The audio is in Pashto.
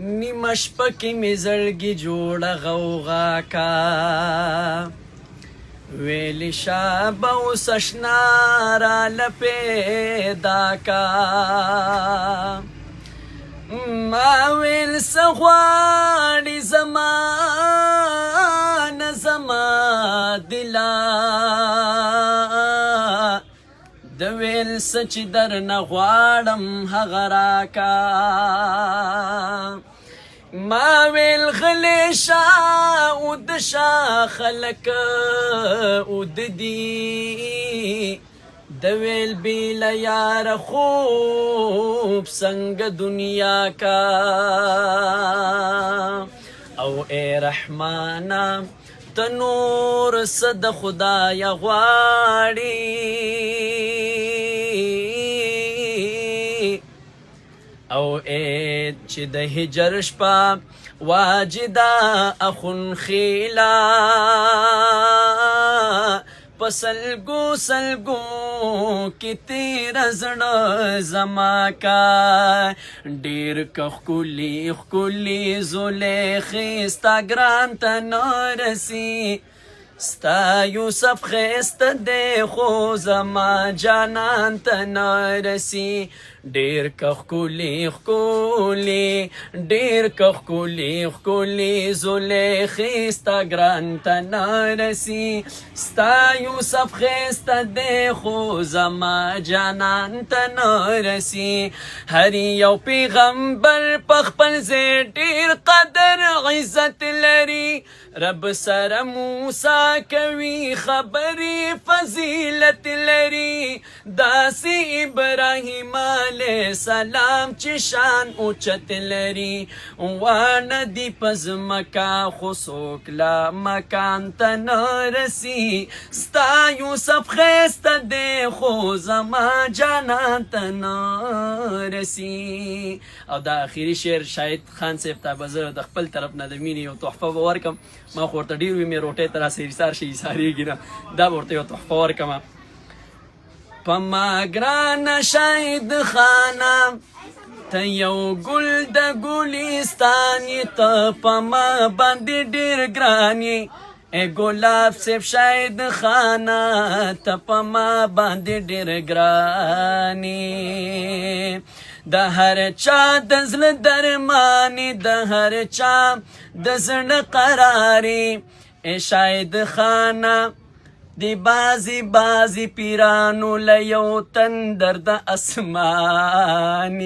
نیمه شپه کې مې زړګي جوړه غوغا کا ویلی شابه اوس اشنا راله پیدا کا ما ویل څه غواړې زمانه زما دلا د ویل څه چې درنه غواړم هغه راکا ما ویل غلی شه اوده شه خلک اوده دي د ویل بیله یاره خوب څنګه دنیا کا او ای رحمانا ته نور څه د خدایه غواړي او ای چې د هجر شپه واجده اخون خیلا په سلګو سلګو کې تیره زړه زما کا ډېر که ښکلي ښکلي زلیخې ستا ګران ته نه رسي ستا یوسف ښایسته دی خو زما جانان ته نه رسي ډېر که ښکلي ښکلي ډېر که ښکلي ښکلي زلیخې ستا ګران ته نه رسي ستا یوسف ښایسته دی خو زما جانان ته نه رسي هر یو پیغمبر په خپل ځای ډېر قدر عزت لري رب سره موسی کوي خبرې فضیلت لري داسې ابراهیم علیه السلام چې شان اوچت لري وانه دی په ځمکه خو څوک لا مکان ته نه رسي ستا یوسف ښایسته دی خو زما جانان ته نه رسي او دا آخري شعر شاهد خان صاحب ته به زه د خپل طرف نه د مینې یو تحفه به ورکړم ما خو ورته ډېر وي مې روټۍ ته راسې ایسار شي ایسارېږي نه دا به ورته یو تحفه ورکړم په ما ګرانه شاهد خانه ته یو ګل د ګلستان یې ته په ما باندې ډېر ګران یې ای ګلاب صاحب شاهد خانه ته په ما باندې ډېر ګران یې د هر چا د زړه درمانې د هر چا د زړه قرارې ای شاهد خانه دی بازی بازی پیرانو له یو تندر د اسماني